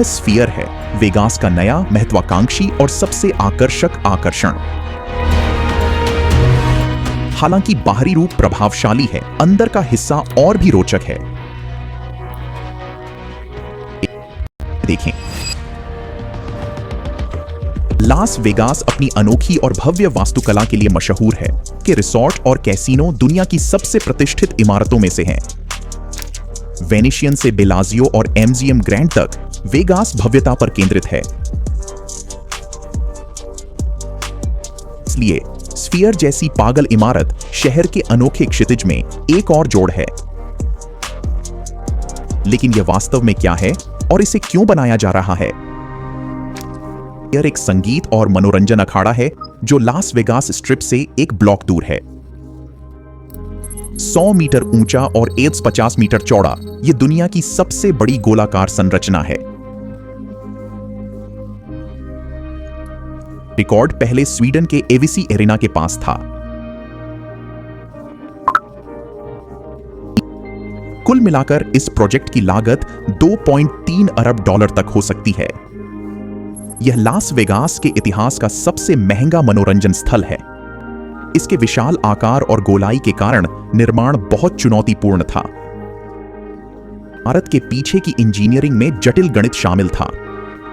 Sphere है Vegas का नया महत्वाकांक्षी और सबसे आकर्षक आकर्षण। हालांकि बाहरी रूप प्रभावशाली है, अंदर का हिस्सा और भी रोचक है। देखें, लास वेगास अपनी अनोखी और भव्य वास्तुकला के लिए मशहूर है कि रिसोर्ट और कैसीनो दुनिया की सबसे प्रतिष्ठित इमारतों में से हैं। वेनेशियन से बेलाजियो और एमजीएम ग्रैंड तक वेगास भव्यता पर केंद्रित है। इसलिए स्फीयर जैसी पागल इमारत शहर के अनोखे क्षितिज में एक और जोड़ है। लेकिन यह वास्तव में क्या है और इसे क्यों बनाया जा रहा है? यह एक संगीत और मनोरंजन अखाड़ा है जो लास वेगास स्ट्रिप से एक ब्लॉक दूर है। 100 मीटर ऊंचा और 150 मीटर चौड़ा, यह दुनिया की सबसे बड़ी गोलाकार संरचना है। रिकॉर्ड पहले स्वीडन के एविसी एरेना के पास था। कुल मिलाकर इस प्रोजेक्ट की लागत 2.3 अरब डॉलर तक हो सकती है। यह लास वेगास के इतिहास का सबसे महंगा मनोरंजन स्थल है। इसके विशाल आकार और गोलाई के कारण निर्माण बहुत चुनौतीपूर्ण था। इमारत के पीछे की इंजीनियरिंग में जटिल गणित शामिल था,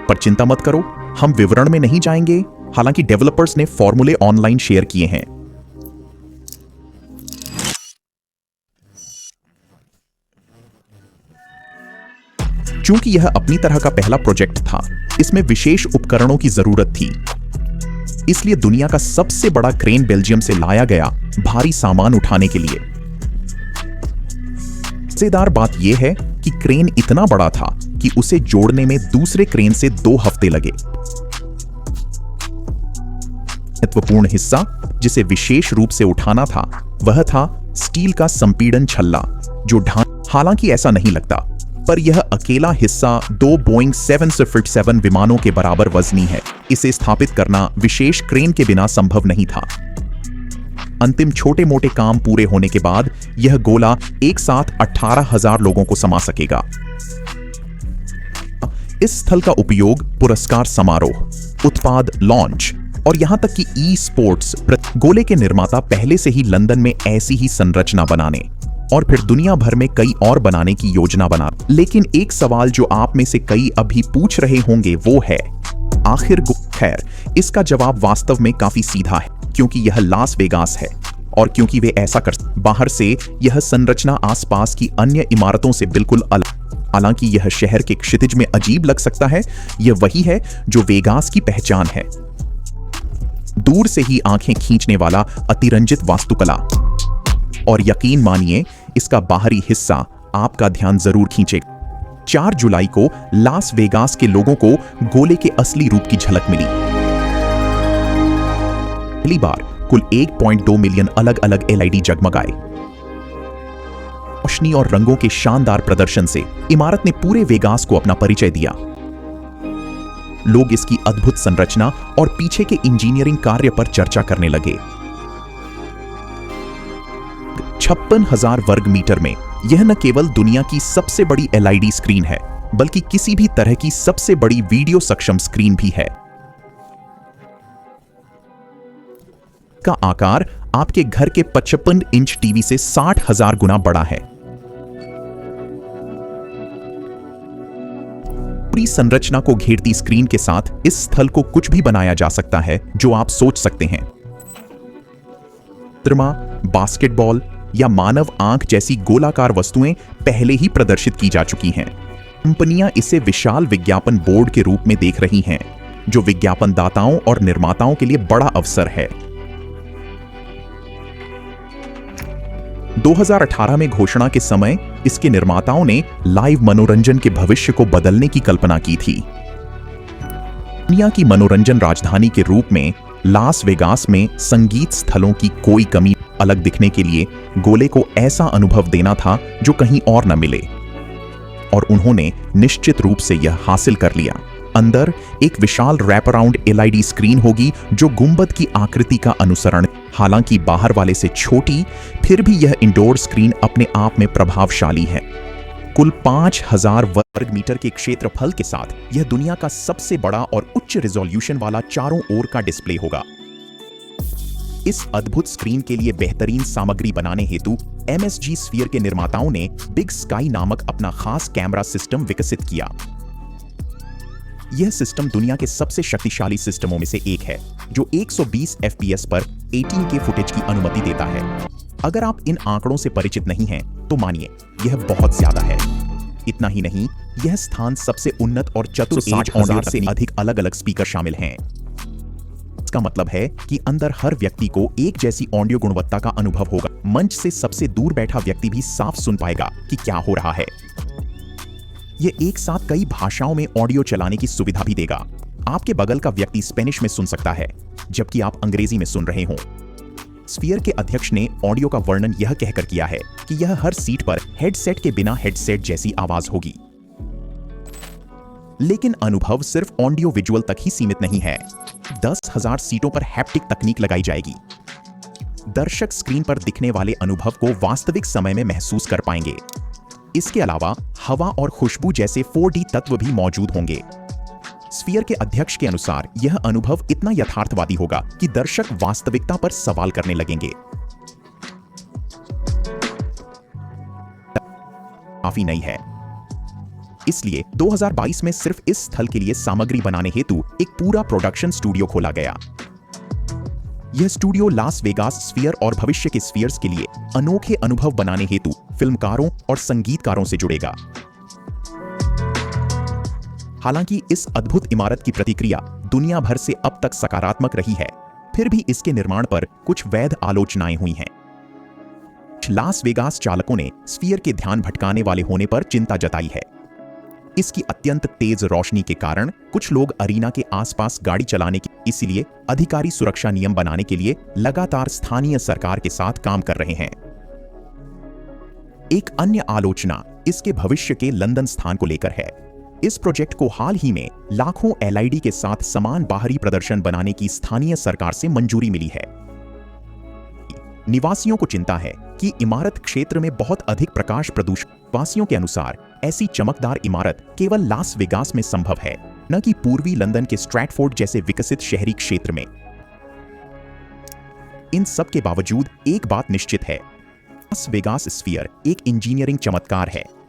पर चिंता मत करो, हम विवरण में नहीं जाएंगे। हालांकि डेवलपर्स ने फॉर्मूले ऑनलाइन शेयर किए हैं। चूंकि यह अपनी तरह का पहला प्रोजेक्ट था, इसमें विशेष उपकरणों की जरूरत थी। इसलिए दुनिया का सबसे बड़ा क्रेन बेल्जियम से लाया गया भारी सामान उठाने के लिए। मजेदार बात यह है कि क्रेन इतना बड़ा था कि उसे जोड़ने में दूसरे क्रेन से 2 हफ्ते लगे। महत्वपूर्ण हिस्सा जिसे विशेष रूप से उठाना था वह था स्टील का संपीड़न छल्ला, जो हालांकि ऐसा नहीं लगता, पर यह अकेला हिस्सा 2 बोइंग 747 विमानों के बराबर वजनी है। इसे स्थापित करना विशेष क्रेन के बिना संभव नहीं था। अंतिम छोटे मोटे काम पूरे होने के बाद यह गोला एक साथ 18,000 लोगों को समा सकेगा। इस स्थल का उपयोग पुरस्कार समारोह, उत्पाद लॉन्च और यहां तक कि ई स्पोर्ट्स गोले के निर्माता पहले से ही लंदन में ऐसी ही संरचना बनाने और फिर दुनिया भर में कई और बनाने की योजना बना। लेकिन एक सवाल जो आप में से कई अभी पूछ रहे होंगे वो है आखिर खैर, इसका जवाब वास्तव में काफी सीधा है, क्योंकि यह लास वेगास है और क्योंकि वे ऐसा कर। बाहर से यह संरचना आसपास की अन्य इमारतों से बिल्कुल अलग। हालांकि यह शहर के क्षितिज में अजीब लग सकता है, यह वही है जो वेगास की पहचान है। दूर से ही आंखें खींचने वाला अतिरंजित वास्तुकला, और यकीन मानिए इसका बाहरी हिस्सा आपका ध्यान जरूर खींचेगा। 4 जुलाई को लास वेगास के लोगों को गोले के असली रूप की झलक मिली। पहली बार कुल 1.2 मिलियन अलग अलग एलईडी जगमगाए। रोशनी और रंगों के शानदार प्रदर्शन से इमारत ने पूरे वेगास को अपना परिचय दिया। लोग इसकी अद्भुत संरचना और पीछे के इंजीनियरिंग कार्य पर चर्चा करने लगे। 56,000 वर्ग मीटर में यह न केवल दुनिया की सबसे बड़ी एलईडी स्क्रीन है, बल्कि किसी भी तरह की सबसे बड़ी वीडियो सक्षम स्क्रीन भी है। का आकार आपके घर के 55 इंच टीवी से 60,000 गुना बड़ा है। पूरी संरचना को घेरती स्क्रीन के साथ इस स्थल को कुछ भी बनाया जा सकता है जो आप सोच सकते हैं। बास्केटबॉल या मानव आंख जैसी गोलाकार वस्तुएं पहले ही प्रदर्शित की जा चुकी हैं। कंपनियां इसे विशाल विज्ञापन बोर्ड के रूप में देख रही हैं, जो विज्ञापनदाताओं और निर्माताओं के लिए बड़ा अवसर है। 2018 में घोषणा के समय इसके निर्माताओं ने लाइव मनोरंजन के भविष्य को बदलने की कल्पना की थी। दुनिया की मनोरंजन राजधानी के रूप में लास वेगास में संगीत स्थलों की कोई कमी अलग दिखने के लिए गोले को ऐसा अनुभव देना था जो कहीं और न मिले, और उन्होंने निश्चित रूप से यह हासिल कर लिया। अंदर एक विशाल रैप अराउंड एलईडी स्क्रीन होगी जो गुंबद की आकृति का अनुसरण, हालांकि बाहर वाले से छोटी, फिर भी यह इंडोर स्क्रीन अपने आप में प्रभावशाली है। कुल 5000 वर्ग मीटर के क्षेत्रफल के साथ यह दुनिया का सबसे बड़ा और उच्च रिजोल्यूशन वाला चारों ओर का डिस्प्ले होगा। इस अद्भुत स्क्रीन के लिए बेहतरीन सामग्री बनाने हेतु MSG स्फीयर के निर्माताओं ने बिग स्काई नामक अपना खास कैमरा सिस्टम विकसित किया। यह सिस्टम दुनिया के सबसे शक्तिशाली सिस्टमों में से एक है, जो 120 FPS पर 18K फुटेज की अनुमति देता है। अगर आप इन आंकड़ों से परिचित नहीं हैं, तो मानिए यह बहुत ज्यादा है। इतना ही नहीं, यह स्थान सबसे उन्नत और चतुर 60,000 से अधिक अलग-अलग स्पीकर शामिल हैं। इसका मतलब है कि अंदर हर व्यक्ति को एक जैसी ऑडियो गुणवत्ता का अनुभव होगा। मंच से सबसे दूर बैठा व्यक्ति भी साफ सुन पाएगा कि क्या हो रहा है। यह एक साथ कई भाषाओं में ऑडियो चलाने की सुविधा भी देगा। आपके बगल का व्यक्ति स्पेनिश में सुन सकता है, जबकि आप अंग्रेजी में सुन रहे हों। स्फीयर के अध्यक्ष ने ऑडियो का वर्णन यह कहकर किया है कि यह हर सीट पर हेडसेट के बिना हेडसेट जैसी आवाज होगी। लेकिन अनुभव सिर्फ ऑडियो विजुअल तक ही सीमित नहीं है। 10,000 सीटों पर हैप्टिक तकनीक लगाई जाएगी। दर्शक स्क्रीन पर दिखने वाले अनुभव को वास्तविक समय में महसूस कर पाएंगे। इसके अलावा हवा और खुशबू जैसे 4D तत्व भी मौजूद होंगे। स्फीयर के अध्यक्ष के अनुसार यह अनुभव इतना यथार्थवादी होगा कि दर्शक वास्तविकता पर सवाल करने लगेंगे। काफी नई है, इसलिए 2022 में सिर्फ इस स्थल के लिए सामग्री बनाने हेतु एक पूरा प्रोडक्शन स्टूडियो खोला गया। यह स्टूडियो लास वेगास स्फीयर और भविष्य के स्फीयर्स के लिए अनोखे अनुभव बनाने हेतु फिल्मकारों और संगीतकारों से जुड़ेगा। हालांकि इस अद्भुत इमारत की प्रतिक्रिया दुनिया भर से अब तक सकारात्मक रही है, फिर भी इसके निर्माण पर कुछ वैध आलोचनाएं हुई हैं। लास वेगास चालकों ने स्फीयर के ध्यान भटकाने वाले होने पर चिंता जताई है। इसकी अत्यंत तेज रोशनी के कारण कुछ लोग अरीना के आसपास गाड़ी चलाने की, इसलिए अधिकारी सुरक्षा नियम बनाने के लिए लगातार स्थानीय सरकार के साथ काम कर रहे हैं। एक अन्य आलोचना इसके भविष्य के लंदन स्थान को लेकर है। इस प्रोजेक्ट को हाल ही में लाखों LED के साथ समान बाहरी प्रदर्शन बनाने की स्थानीय सरकार से मंजूरी मिली है। निवासियों को चिंता है कि इमारत क्षेत्र में बहुत अधिक प्रकाश प्रदूषण। वासियों के अनुसार ऐसी चमकदार इमारत केवल लास वेगास में संभव है, न कि पूर्वी लंदन के स्ट्रैटफोर्ड जैसे विकसित शहरी क्षेत्र में। इन सब के बावजूद एक बात निश्चित है, लास वेगास स्फीयर एक इंजीनियरिंग चमत्कार है।